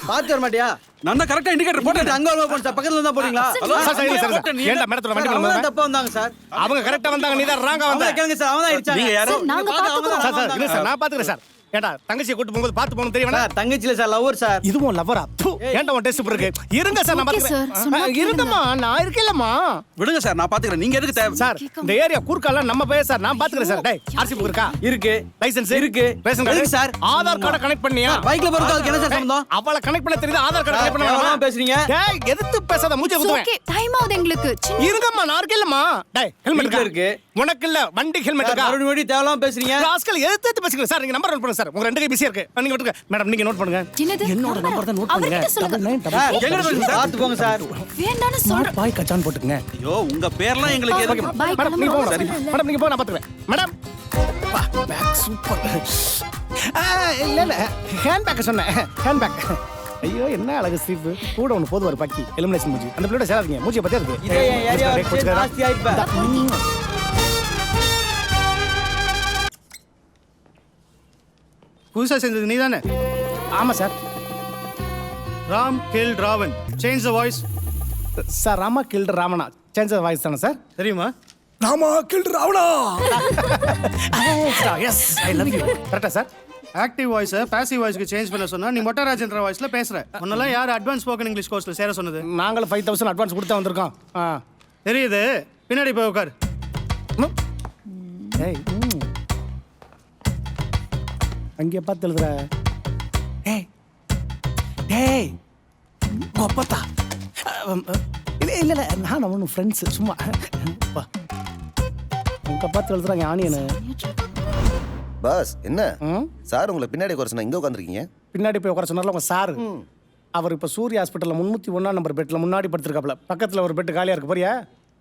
பாத்து வர மாட்டியா? நான் தான் கரெக்டா இண்டிகேட்டர் போட்டேன். அங்க வர போறேன் சார், பக்கத்துல இருந்தா போறீங்களா? ஹலோ சார் ஏன்டா மேடத்துல வண்டி அவங்க வந்தாங்க? தப்பா வந்தாங்க சார். அவங்க கரெக்டா வந்தாங்க, நீ தான் ராங்கா வந்த. அவங்க கேளுங்க சார், அவன் தான் இடிச்சாங்க. நீங்க யாரோ நாங்க பாத்துக்கிறோம். சார் சார் இல்ல சார், நான் பாத்துக்கிறேன் சார். ஏன்டா தங்கச்சியை கூட்டி போகும்போது பாத்து போகணும் தெரியுமா? சார் தங்கச்சில சார், லவ்வர் சார். இதுவும் லவ்வரா? ஏன்டா உன் டெஸ்ட் இருக்கு? இருங்க சார், நான் Okay, sir. சொன்னா பாத்துக்கிறேன். இருங்கம்மா, நான் இருக்கேன்லம்மா. விடுங்க சார், நான் பாத்துக்கிறேன். நீங்க எதுக்கு தேவை? சார் இந்த ஏரியா கூர்க்கால நம்ம பையன் சார், நான் பாத்துக்கிறேன் சார். டேய் ஆர்சி புக் இருக்கா? இருக்கு. லைசென்ஸ் இருக்கு. ரேஷன் கார்டு எதுக்கு சார்? ஆதார் கார்டை கனெக்ட் பண்ணியா? பைக்ல போறதுக்கு அதுக்கு என்ன சார் சம்பந்தம்? அவளை கனெக்ட் பண்ண தெரியுது, ஆதார் கார்டு கனெக்ட் எவ்வளவு பண்ண பேசுறீங்க? டேய் எதிர்த்து பேசாத, மூஞ்சி குத்துவேன். ஓகே, டைம் ஆகுது எங்களுக்கு. இருங்கம்மா, நான் இருக்கேன்லம்மா. டேய் ஹெல்மெட் வீட்ல இருக்கு. உனக்கு இல்ல, வண்டி ஹெல்மெட் இருக்கா? மறுபடியும் தேவலாம் பேசுறீங்க. ராஸ்கல் எதிர்த்து பேசுங்க சார். நீங்க நம்பர் நோட் பண்ணுங்க சார். உங்க ரெண்டு கை பிஸியா இருக்கு. நீங்க விட்டுங்க மேடம், நீங்க நோட் பண்ணுங்க. என்னது? என்னோட நம்பர் தான் நோட் பண்ணுங்க. அவர்கிட்ட சொல்லுங்க. 99 எங்க போறீங்க சார்? பாத்து போங்க சார். வேண்டாம்னு ஸ்மார்ட் சொல்றேன். பாய் கச்சான் போட்டுங்க. ஐயோ, உங்க பேர்லாம் எங்களுக்கு எதுக்கு? பாய் மேடம் நீங்க போங்க. கிளம்புறோம். மேடம் நீங்க போங்க, நான் பாத்துக்கிறேன். Madam bag super. இல்ல இல்ல ஹேண்ட் பேக் சொன்னேன். Handbag. ஐயோ என்ன அழகு ஸ்லீப். கூட ஒன்னு போது ஒரு பக்கி எலிமினேஷன் மூஞ்சி. அந்த பிளேட சேராதீங்க, மூஞ்சி பத்தியா இருக்கு. இதே என் ஏரியா ஜாஸ்தி ஆயிப்ப. புதுசா செஞ்சது நீ தானே? ஆமா sir. Ram kill Ravan, change the voice. Sir Rama killed ராமனா சேஞ்ச் வாய்ஸ் தானே சார்? தெரியுமா? Rama killed Ravana. Yes I love you. கரெக்டா சார்? ஆக்டிவ் வாய்ஸை பேசிவ் வாய்ஸ்க்கு சேஞ்ச் பண்ண சொன்னா நீ மொட்டை ராஜேந்திர வாய்ஸ்ல பேசுற. முன்னெல்லாம் யார் அட்வான்ஸ் ஸ்போக்கன் இங்கிலீஷ் கோர்ஸ்ல சேர சொன்னது? நாங்களும் 5000 அட்வான்ஸ் கொடுத்து வந்திருக்கோம். தெரியுது, பின்னாடி போய் உட்கார். ஏய் அங்கே பார்த்து எழுதுற. ஏய் டேய் கோப்பத்தா. இல்லை இல்லை இல்லை, நான் ஒன்றும் ஃப்ரெண்ட்ஸு சும்மா. உங்க பார்த்து எழுதுறாங்க ஆனியனு. பாஸ் என்ன சார் உங்களை பின்னாடி உட்கார சொன்னா இங்க உட்காந்துருக்கீங்க? பின்னாடி போய் உட்கார சொன்னார்ல உங்க சார். அவர் இப்போ சூர்யா ஹாஸ்பிட்டலில் 301 நம்பர் பெட்டில் முன்னாடி படுத்திருக்காப்ல. பக்கத்தில் ஒரு பெட்டு காலியாக இருக்கு, போறியா?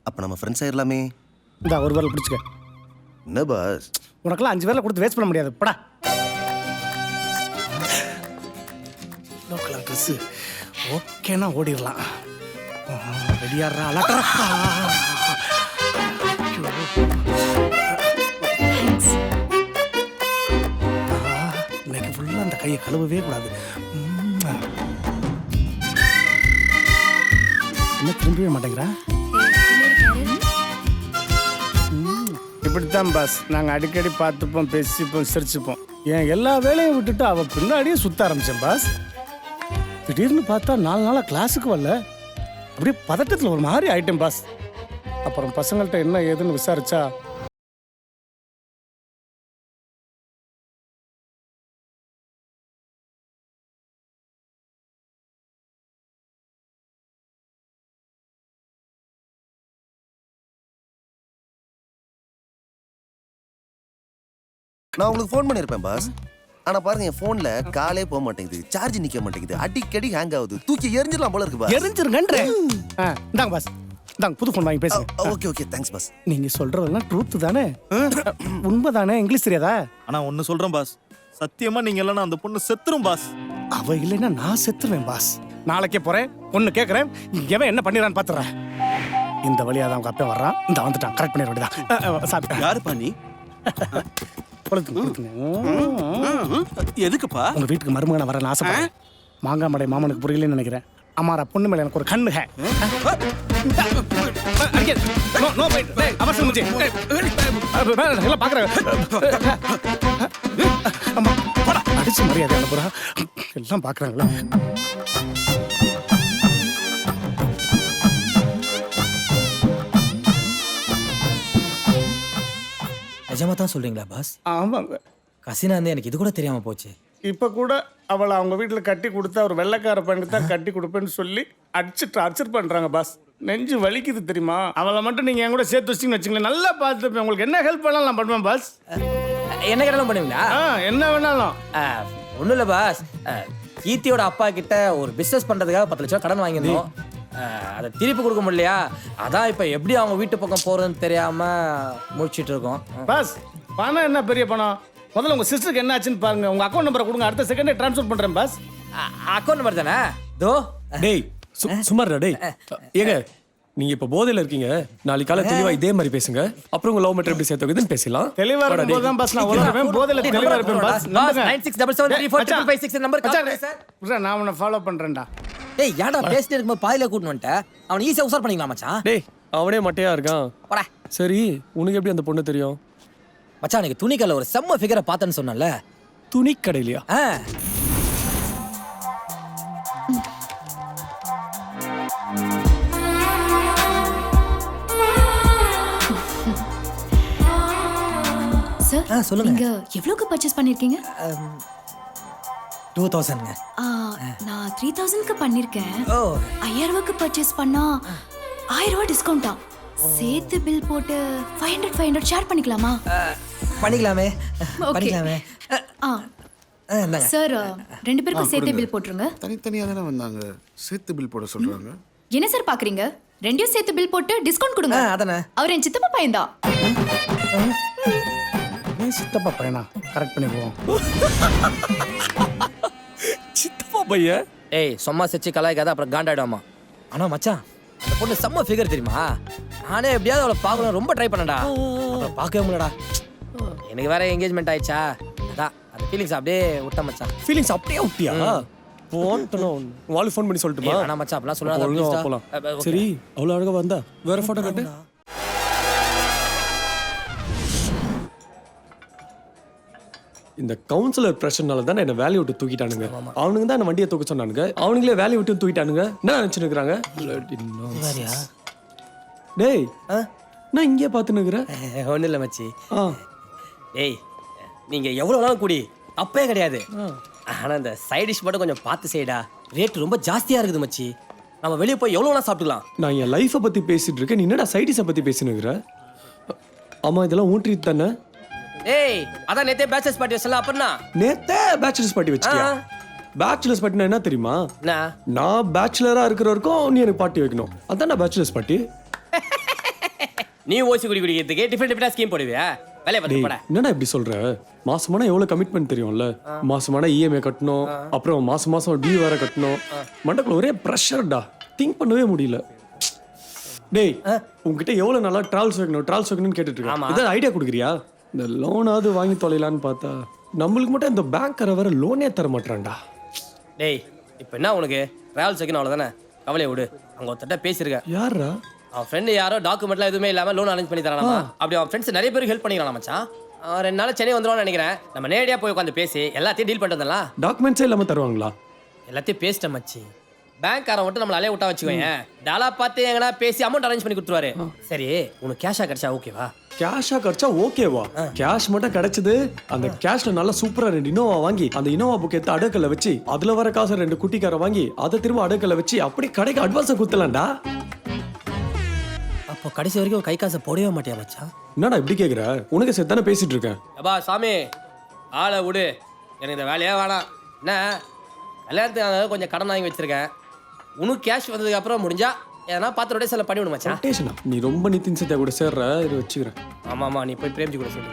அப்ப நம்ம ஃப்ரெண்ட்ஸ் ஆயிடலாமே. இந்த ஒரு பேரில் பிடிச்சிக்க. என்ன பாஸ், உனக்கெல்லாம் 5 பேரில் கொடுத்து வேஸ்ட் பண்ண முடியாது. படா கலர் ட்ரெஸ்ஸு ஓகேனா ஓடிடலாம். ரெடியாடுறா அலட்டா. இன்னைக்கு ஃபுல்லாக அந்த கையை கழுவவே கூடாது. என்ன திரும்பவே மாட்டேங்கிறா? இப்படித்தான் பாஸ், நாங்கள் அடிக்கடி பார்த்துப்போம், பேசிப்போம், சிரிச்சுப்போம். என் எல்லா வேலையும் விட்டுட்டு அவள் பின்னாடியே சுற்ற ஆரம்பித்தேன் பாஸ். திடீர்னு பார்த்தா 4 நாளாக கிளாஸுக்கு வரல. அப்படியே பதட்டத்தில் ஒரு மாதிரி ஆயிட்டேன் பாஸ். அப்புறம் பசங்கள்கிட்ட என்ன ஏதுன்னு விசாரிச்சா நான் உங்களுக்கு ஃபோன் பண்ணிருப்பேன் பாஸ். ஆனா பாருங்க என் போன்ல காலே போக மாட்டேங்குது, சார்ஜ் நிக்க மாட்டேங்குது, அடிக்கடி ஹேங் ஆகுது. தூக்கி எரிஞ்சிடலாம் போல இருக்கு பாஸ். எரிஞ்சிருங்கன்றே. இந்தாங்க பாஸ், இந்தாங்க புது ஃபோன் வாங்கி பேசுங்க. Okay okay thanks pass. நீங்க சொல்றதெல்லாம் ட்ரூத் தானே? உண்மைதானே? இங்கிலீஷ் தெரியாதா? ஆனா ஒன்னு சொல்றேன் பாஸ், சத்தியமா நீங்க இல்லைன்னா அந்த பொண்ணு செத்துரும் பாஸ். அவ இல்லைன்னா நான் செத்துருவேன் பாஸ். நாளைக்கே போறேன், பொண்ணு கேட்கறேன், எவன் என்ன பண்ணிடுறான்னு பாத்துறேன். இந்த வழியா தான் உங்க அப்பா வர்றான். இந்த வந்துட்டான், கரெக்ட் பண்ணிட வேண்டியதான். யாருப்பா நீ? எதுக்குப்பா? உங்க வீட்டுக்கு மருமகனை வரேன்னு ஆசைப்படுறேன். மாங்காய் மடை மாமனுக்கு புரியலன்னு நினைக்கிறேன். அம்மாரா பொண்ணு மேல எனக்கு ஒரு கண்ணு. அவசரம் பாக்குறேன். அடிச்சு மரியாதை அனுப்புறா. எல்லாம் பாக்குறாங்களா? நிஜமா தான் சொல்றீங்களா பாஸ்? ஆமாங்க. கசினா வந்து எனக்கு இது கூட தெரியாம போச்சு. இப்ப கூட அவளை அவங்க வீட்டுல கட்டி கொடுத்தா ஒரு வெள்ளைக்கார பையனுக்கு தான் கட்டி கொடுப்பேன்னு சொல்லி அடிச்சு டார்ச்சர் பண்றாங்க பாஸ். நெஞ்சு வலிக்குது தெரியுமா? அவளை மட்டும் நீங்க என் கூட சேர்த்து வச்சிங்கன்னு வச்சுங்களேன், நல்லா பார்த்துப்பேன். உங்களுக்கு என்ன ஹெல்ப் பண்ணாலும் நான் பண்ணுவேன் பாஸ். என்ன கேட்டாலும் பண்ணுவீங்களா? என்ன வேணாலும். ஒன்றும் இல்லை பாஸ், கீர்த்தியோட அப்பா கிட்ட ஒரு பிஸ்னஸ் பண்ணுறதுக்காக 10 லட்சம் கடன் வாங்கியிருந்தோம். அதை திருப்பி கொடுக்க முடியலையா? அதான் இப்போ எப்படி அவங்க வீட்டு பக்கம் போகிறதுன்னு தெரியாமல் முடிச்சிட்டு இருக்கோம் பாஸ். பணம் என்ன பெரிய பணம்? முதல்ல உங்க சிஸ்டருக்கு என்ன ஆச்சுன்னு பாருங்க. உங்க அக்கௌண்ட் நம்பரை கொடுங்க, அடுத்த செகண்டே ட்ரான்ஸ்ஃபர் பண்றேன் பாஸ். அக்கௌண்ட் நம்பர் தானே? தோ டேய் சும்மாடா டேய். ஏங்க நீங்க இப்ப போதையில இருக்கீங்க. நாளைக்கு காலை தெளிவா இதே மாதிரி பேசுங்க. அப்புறம் உங்க லவ் மேட்டர் எப்படி சேர்த்து வைக்குதுன்னு பேசலாம். தெளிவா இருக்கும்போது தான் பாஸ் நான் உலகமே போதையில தெளிவா இருப்பேன் பாஸ். Pass 9677345566 number sir. புரா நான் உன்னை ஃபாலோ பண்றேன்டா. டேய் ஏன்டா பேசிட்டு இருக்கும்போது பாதியில கூட்டிட்டு வந்துட்ட? அவன் ஈஸியா உசார் பண்ணிக்கலாம் மச்சான். டேய் அவனே மட்டையா இருக்கான். போடா. சரி உனக்கு எப்படி அந்த பொண்ணு தெரியும்? மச்சான் எனக்கு துணிக்கல்ல ஒரு செம்ம ஃபிகரை பார்த்தேன்னு சொன்னேன்ல. துணி கடையிலையா? சார் சொல்லுங்க. நீங்க எவ்வளவுக்கு பர்ச்சேஸ் பண்ணிருக்கீங்க? 2000ங்க. நான் 3000க்கு பண்ணிருக்கேன். ஓ 5000க்கு பர்ச்சேஸ் பண்ணா 1000 ரூபாய் டிஸ்கவுண்டா? சேர்த்து பில் போட்டு 500 ஷேர் பண்ணிக்கலாமா? பண்ணிக்கலாமே. Okay. பண்ணிக்கலாமே. இந்தாங்க. சார் ரெண்டு பேருக்கும் சேர்த்து பில் போட்டுருங்க. தனித்தனியா தானே வந்தாங்க, சேர்த்து பில் போட சொல்றாங்க. என்ன சார் பாக்குறீங்க? ரெண்டையும் சேர்த்து பில் போட்டு டிஸ்கவுண்ட் கொடுங்க. அதானே. அவர் என் சித்தப்பா பையன்தான். நீ சித்தப்பா பையனா? கரெக்ட் பண்ணிக்குவோம். சித்தப்பா பையன். ஏய் சும்மா செச்சு கலாய்க்காத அப்புறம் காண்டாயிடுவாமா. ஆனா மச்சான் அந்த பொண்ணு செம்ம ஃபிகர் தெரியுமா? நானே எப்படியாவது அவளை பார்க்கணும் ரொம்ப ட்ரை பண்ணடா. அப்புறம் பார்க்கவே முடியலடா. எனக்கு வேற என்கேஜ்மெண்ட் ஆயிடுச்சா, அதான் அந்த ஃபீலிங்ஸ் அப்படியே விட்ட மச்சான். ஃபீலிங்ஸ் அப்படியே விட்டியா? போன்ட்டணும். வாலு ஃபோன் பண்ணி சொல்லட்டுமா? ஆனா மச்சான் அப்படிலாம் ஒழுங்கா சொல்லாத. போலாம். சரி அவ்வளவு அழகா வந்தா வேற போட்டோ கட்டு. இந்த கவுன்சிலர் பிரஷர்னால தான் என்ன வேலையை விட்டு தூக்கிட்டானுங்க. அவனுங்க தான் என்ன வண்டியை தூக்க சொன்னானுங்க. அவனுங்களே வேலையை விட்டு தூக்கிட்டானுங்க. என்ன நினைச்சுன்னு இருக்கிறாங்க? டேய் நான் இங்கே பார்த்துன்னுக்குறேன். ஒன்றும் இல்லை மச்சி. ஏய் நீங்க எவ்வளோ நாள் கூடி தப்பே கிடையாது. ஆனா இந்த சைட் டிஷ் மட்டும் கொஞ்சம் பார்த்து செய்டா. ரேட் ரொம்ப ஜாஸ்தியா இருக்குது மச்சி. நம்ம வெளியே போய் எவ்வளோ நாள் சாப்பிட்டுக்கலாம். நான் என் லைஃப்பை பத்தி பேசிட்டு இருக்கேன், நீ என்னடா சைடிஸை பத்தி பேசினுக்குற? ஆமா இதெல்லாம் ஊற்றிட்டு தானே? ஏய் அதான் நேத்தே பேச்சலர்ஸ் பார்ட்டி வச்சல. அப்புறம்னா நேத்தே பேச்சுலர்ஸ் பார்ட்டி வச்சிட்டியா? பேச்சுலர்ஸ் பார்ட்டினா என்ன தெரியுமா? நான் பேச்சுலரா இருக்கிற வரைக்கும் நீ எனக்கு பார்ட்டி வைக்கணும். அதான் பேச்சுலர்ஸ் பார்ட்டி. நீ ஓசி குடி குடிக்கிறதுக்கு டிஃபரெண்ட் ஸ்கீம் போடுவியா? வேலையை பார்த்து போடா. என்னடா இப்படி சொல்ற? மாசமான எவ்வளவு கமிட்மெண்ட் தெரியும்ல? மாசமான இஎம்ஐ கட்டணும், அப்புறம் மாசம் மாசம் டியூ வேற கட்டணும். மண்டக்குள்ள ஒரே ப்ரெஷர்டா, திங்க் பண்ணவே முடியல. டேய் உங்ககிட்ட எவ்வளவு நாளா டிராவல்ஸ் வைக்கணும்னு கேட்டுட்டு இருக்கேன். ஏதாவது ஐடியா கொடுக்குறியா? இந்த லோனாவது வாங்கி தொலைலான்னு பார்த்தா நம்மளுக்கு மட்டும் இந்த பேங்க்கரை வேற லோனே தர மாட்டான்டா. டேய் இப்போ என்ன உனக்கு டிராவல்ஸ் வைக்கணும் அவ்வளோதானே? கவலையை விடு. அங்கே ஒருத்தட்ட பேசியிருக்கேன். யாரா? அவன் ஃப்ரெண்டு யாரோ டாக்குமெண்ட்லாம் எதுவுமே இல்லாமல் லோன் அரேஞ்ச் பண்ணி தரானாமா. அப்படி அவன் ஃப்ரெண்ட்ஸ் நிறைய பேருக்கு ஹெல்ப் பண்ணிக்கலாம் மச்சான். 2 நாள் சென்னை வந்துடுவான்னு நினைக்கிறேன். நம்ம நேரடியாக போய் உட்காந்து பேசி எல்லாத்தையும் டீல் பண்ணிட்டு வந்துடலாம். டாக்குமெண்ட்ஸே இல்லாமல் தருவாங்களா? எல்லாத்தையும் பேசிட்டேன் மச்சி. பேங்க்காரன் மட்டும் நம்மள அலைய விட்டா வச்சுக்கோங்க. டாலா பார்த்து எங்கன்னா பேசி அமௌண்ட் அரேஞ்ச் பண்ணி கொடுத்துருவாரு. சரி உனக்கு கேஷாக கிடைச்சா ஓகேவா? கேஷா கிடைச்சா ஓகேவா? கேஷ் மட்டும் கிடைச்சது. அந்த கேஷ்ல நல்லா சூப்பரா 2 இனோவா வாங்கி அந்த இனோவா புக் எடுத்து அடுக்கல வச்சு அதுல வர காசு 2 குட்டிக்கார வாங்கி அதை திரும்ப அடுக்கல வச்சு அப்படி கடைக்கு அட்வான்ஸை குத்தலாம்டா. அப்போ கடைசி வரைக்கும் கை காசை போடவே மாட்டியா மச்சான்? என்னடா இப்படி கேக்குற? உனக்கு சேர்த்தானே பேசிட்டு இருக்கேன். அப்பா சாமி ஆளை விடு, எனக்கு இந்த வேலையே வேணாம். என்ன கல்யாணத்துக்கு கொஞ்சம் கடன் வாங்கி வச்சிருக்கேன். உனக்கு கேஷ் வந்ததுக்கு அப்புறம் முடிஞ்சா ஏன்னா பார்த்து ரொட்டேஷன்ல பண்ணி விடு மச்சான். நீ ரொம்ப நிதின் சத்யா கூட சேர்ற, இதை வச்சுக்கிறேன். ஆமா நீ போய் பிரேம்ஜி கூட சொல்லு.